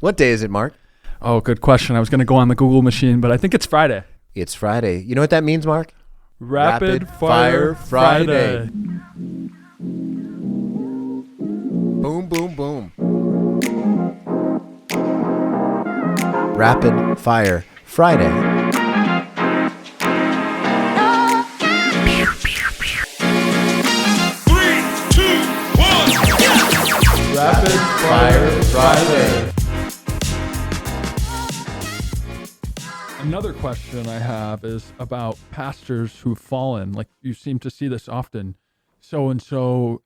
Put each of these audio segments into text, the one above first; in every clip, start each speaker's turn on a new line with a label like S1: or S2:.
S1: What day is it, Mark?
S2: Oh, good question. I was going to go on the Google machine, but I think it's Friday.
S1: It's Friday. You know what that means, Mark?
S2: Rapid Fire Friday.
S1: Boom, boom, boom. Rapid Fire Friday.
S2: Rapid Fire Friday. Another question I have is about pastors who've fallen. Like, you seem to see this often. So-and-so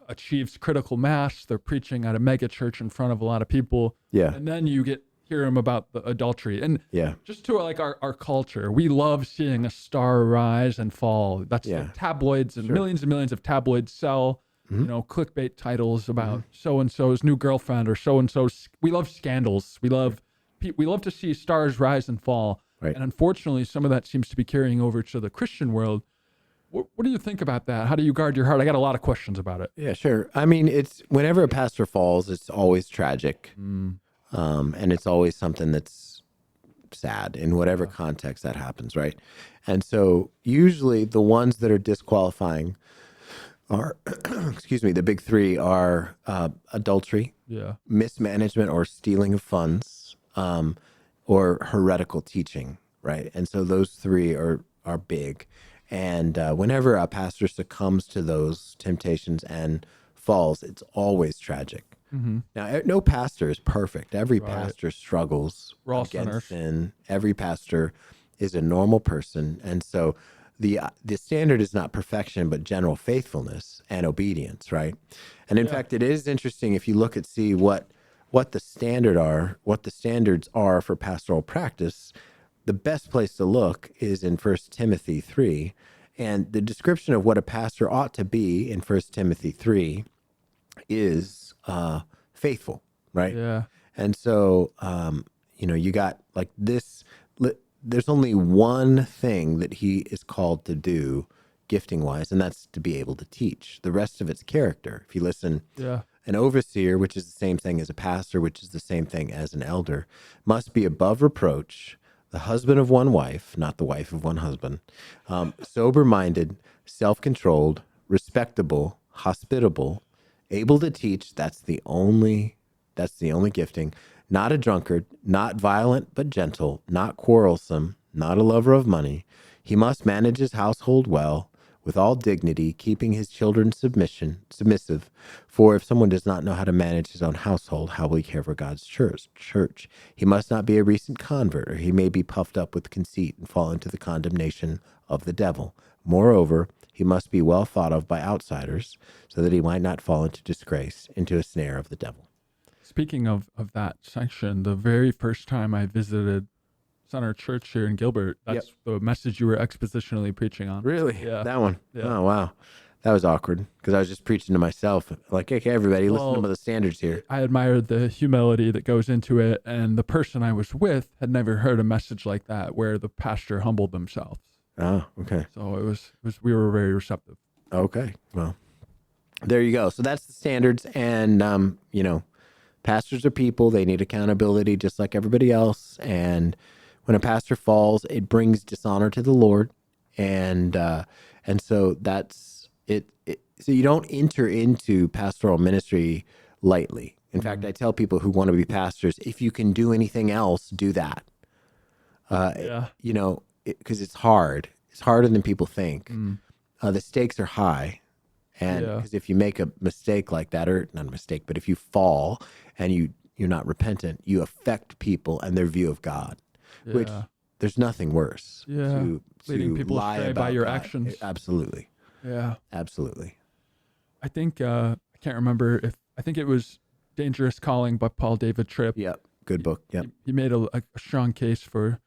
S2: achieves critical mass. They're preaching at a mega church in front of a lot of people.
S1: Yeah.
S2: And then you hear them about the adultery. And
S1: Yeah.
S2: just to our culture, we love seeing a star rise and fall. That's
S1: Yeah.
S2: the tabloids and
S1: Sure.
S2: millions of tabloids sell, clickbait titles about so-and-so's new girlfriend or so-and-so's. We love scandals. We love to see stars rise and fall.
S1: Right.
S2: And unfortunately, some of that seems to be carrying over to the Christian world. What do you think about that? How do you guard your heart? I got a lot of questions about it.
S1: Yeah, sure. I mean, it's whenever a pastor falls, it's always tragic. And it's always something that's sad in whatever context that happens, right? And so usually the ones that are disqualifying are, the big three are adultery, mismanagement or stealing of funds, or heretical teaching, right? And so those three are big. And whenever a pastor succumbs to those temptations and falls, it's always tragic. Now, no pastor is perfect. Every pastor struggles against sin. Every pastor is a normal person. And so the standard is not perfection, but general faithfulness and obedience, right? And in fact, it is interesting if you look at see what the standards are for pastoral practice. The best place to look is in 1 Timothy 3. And the description of what a pastor ought to be in 1 Timothy 3 is faithful, right?
S2: Yeah.
S1: And so, you got like this, there's only one thing that he is called to do gifting wise, and that's to be able to teach. The rest of it's character. If you listen, an overseer, which is the same thing as a pastor, which is the same thing as an elder, must be above reproach, the husband of one wife, not the wife of one husband, sober-minded, self-controlled, respectable, hospitable, able to teach. That's the only gifting. Not a drunkard, not violent but gentle, not quarrelsome, not a lover of money. He must manage his household well, with all dignity, keeping his children submissive. For if someone does not know how to manage his own household, how will he care for God's church? He must not be a recent convert, or he may be puffed up with conceit and fall into the condemnation of the devil. Moreover, he must be well thought of by outsiders, so that he might not fall into disgrace, into a snare of the devil.
S2: Speaking of that section, the very first time I visited Center Church here in Gilbert, that's the message you were expositionally preaching on.
S1: Really?
S2: Yeah.
S1: That one?
S2: Yeah.
S1: Oh, wow. That was awkward because I was just preaching to myself. Like, okay, everybody, listen to the standards here.
S2: I admired the humility that goes into it, and the person I was with had never heard a message like that where the pastor humbled themselves.
S1: Oh, okay.
S2: So we were very receptive.
S1: Okay. Well, there you go. So that's the standards. And, pastors are people. They need accountability just like everybody else. And when a pastor falls, it brings dishonor to the Lord. And so that's it. So you don't enter into pastoral ministry lightly. In fact, I tell people who want to be pastors, if you can do anything else, do that. Because it's hard. It's harder than people think. The stakes are high. And because if you make a mistake like that, or not a mistake, but if you fall and you're not repentant, you affect people and their view of God, which there's nothing worse. To
S2: leading people
S1: lie
S2: astray
S1: about
S2: by your
S1: God.
S2: actions.
S1: Absolutely.
S2: Yeah.
S1: Absolutely.
S2: I think, I can't remember I think it was Dangerous Calling by Paul David Tripp.
S1: Yep. Good book. Yep.
S2: He made a strong case for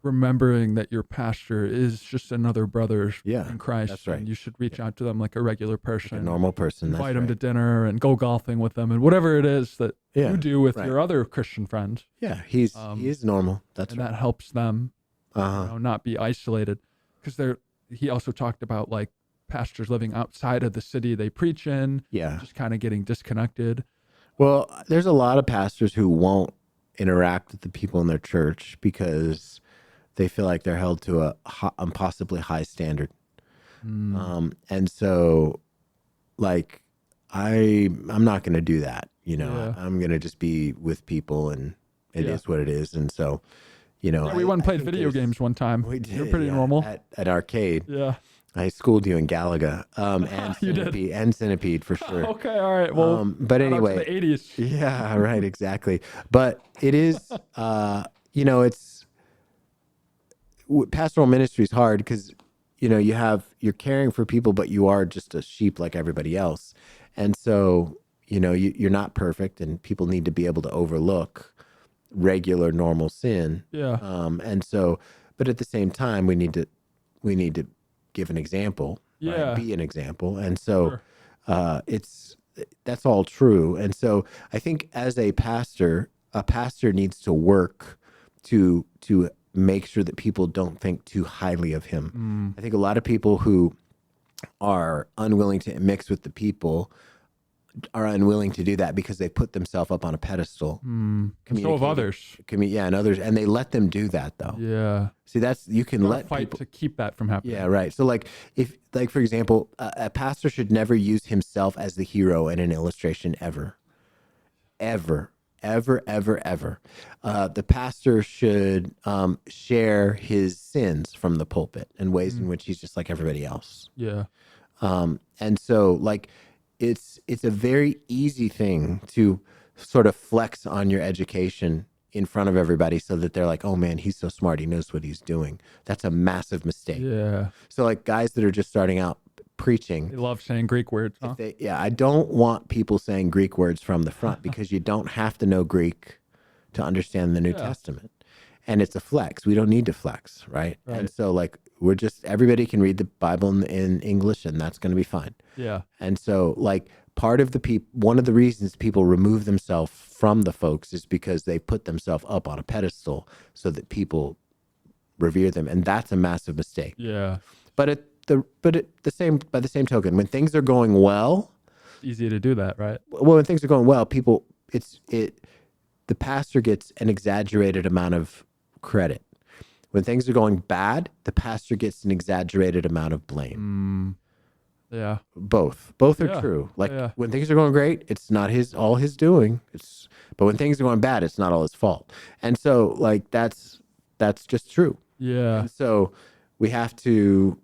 S2: remembering that your pastor is just another brother in Christ.
S1: That's right.
S2: And you should reach out to them like a regular person.
S1: Like a normal person.
S2: Invite them to dinner and go golfing with them and whatever it is that you do with your other Christian friends.
S1: Yeah, he is normal. That's
S2: and
S1: right.
S2: that helps them not be isolated. Because he also talked about like pastors living outside of the city they preach in.
S1: Yeah.
S2: Just kind of getting disconnected.
S1: Well, there's a lot of pastors who won't interact with the people in their church because they feel like they're held to a impossibly high standard. And so, like, I'm not going to do that.
S2: Yeah.
S1: I'm going to just be with people, and it is what it is. And so,
S2: Yeah, we went and played video games one time.
S1: We did.
S2: You're pretty normal.
S1: At arcade.
S2: Yeah.
S1: I schooled you in Galaga, and Centipede for sure.
S2: Okay, all right. Well,
S1: but anyway,
S2: the 80s.
S1: Yeah, right, exactly. But it is, it's pastoral ministry is hard because you're caring for people, but you are just a sheep like everybody else, and so you're not perfect, and people need to be able to overlook regular normal sin.
S2: Yeah.
S1: And so, but at the same time, we need to give an example,
S2: Yeah.
S1: right? Be an example. And so
S2: Sure.
S1: that's all true. And so I think as a pastor needs to work to make sure that people don't think too highly of him. I think a lot of people who are unwilling to mix with the people are unwilling to do that because they put themselves up on a pedestal.
S2: And so of others.
S1: And others, and they let them do that though.
S2: Yeah.
S1: See, you can let
S2: fight
S1: people
S2: to keep that from happening.
S1: Yeah, right. So if for example, a pastor should never use himself as the hero in an illustration ever. Ever. The pastor should share his sins from the pulpit in ways in which he's just like everybody else.
S2: Yeah.
S1: And so it's a very easy thing to sort of flex on your education in front of everybody so that they're like, oh man, he's so smart. He knows what he's doing. That's a massive mistake.
S2: Yeah.
S1: So guys that are just starting out preaching.
S2: They love saying Greek words, huh?
S1: I don't want people saying Greek words from the front because you don't have to know Greek to understand the New Testament. And it's a flex. We don't need to flex, right? And so everybody can read the Bible in English and that's going to be fine.
S2: Yeah.
S1: And so one of the reasons people remove themselves from the folks is because they put themselves up on a pedestal so that people revere them. And that's a massive mistake.
S2: Yeah.
S1: By the same token, when things are going well,
S2: It's easy to do that, right?
S1: well, when things are going well, the pastor gets an exaggerated amount of credit. When things are going bad, the pastor gets an exaggerated amount of blame.
S2: Yeah.
S1: Both are true. When things are going great, it's not all his doing. But when things are going bad, it's not all his fault. And so that's just true.
S2: Yeah.
S1: And so we have to,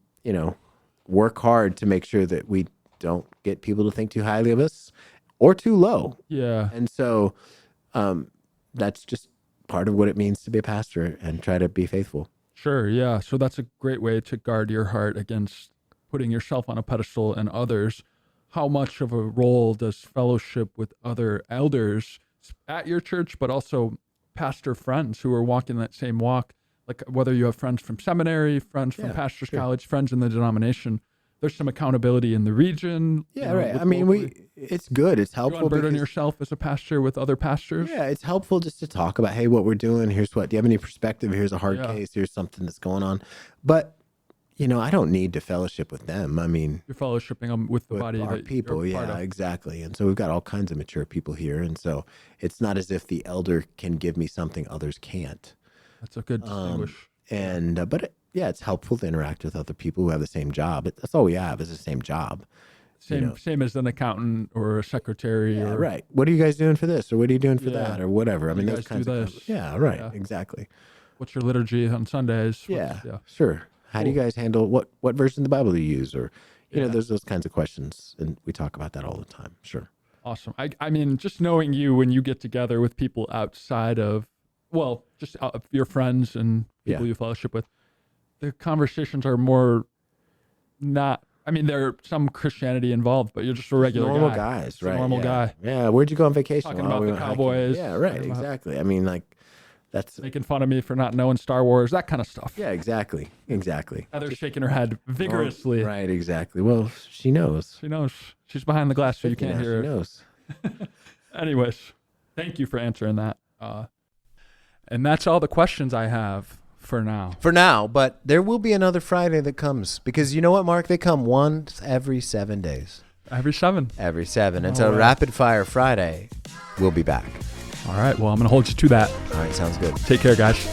S1: work hard to make sure that we don't get people to think too highly of us or too low.
S2: Yeah.
S1: And so that's just part of what it means to be a pastor and try to be faithful.
S2: Sure. Yeah. So that's a great way to guard your heart against putting yourself on a pedestal and others. How much of a role does fellowship with other elders at your church, but also pastor friends who are walking that same walk? Like whether you have friends from seminary, friends from pastor's college, friends in the denomination, there's some accountability in the region.
S1: Yeah, right. I mean, it's good. It's helpful.
S2: You unburden yourself as a pastor with other pastors.
S1: Yeah, it's helpful just to talk about, hey, what we're doing. Do you have any perspective? Here's a hard case. Here's something that's going on. But, I don't need to fellowship with them. I mean,
S2: you're fellowshipping them with the body
S1: our
S2: that
S1: people.
S2: You're part of.
S1: Exactly. And so we've got all kinds of mature people here. And so it's not as if the elder can give me something others can't.
S2: That's a good distinguish.
S1: It's helpful to interact with other people who have the same job. That's all we have is the same job.
S2: Same as an accountant or a secretary.
S1: Yeah, right. What are you guys doing for this? Or what are you doing for that? Or whatever. I mean,
S2: you
S1: those
S2: guys
S1: kinds of
S2: this?
S1: Yeah, right. Yeah. Exactly.
S2: What's your liturgy on Sundays?
S1: Yeah, sure. How do you guys handle what version of the Bible do you use? Or, there's those kinds of questions. And we talk about that all the time. Sure.
S2: Awesome. I mean, just knowing you when you get together with people outside of, just your friends and people you fellowship with, the conversations are more not, I mean, there's some Christianity involved, but you're just a regular
S1: normal
S2: guy.
S1: Guys, right?
S2: Normal guy.
S1: Yeah. Where'd you go on vacation?
S2: Talking about the Cowboys.
S1: Yeah, right. Exactly. I mean, that's
S2: making fun of me for not knowing Star Wars, that kind of stuff.
S1: Yeah, exactly.
S2: Heather's shaking her head vigorously.
S1: Right, exactly. Well, she knows.
S2: She knows. She's behind the glass, so you can't hear her.
S1: She knows.
S2: Anyways, thank you for answering that. And that's all the questions I have for now.
S1: But there will be another Friday that comes because you know what, Mark? They come once every 7 days.
S2: Every 7.
S1: Every 7. And
S2: Oh,
S1: so
S2: wow.
S1: Rapid Fire Friday, we'll be back.
S2: All right. Well, I'm going to hold you to that.
S1: All right, sounds good.
S2: Take care, guys.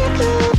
S3: Yo.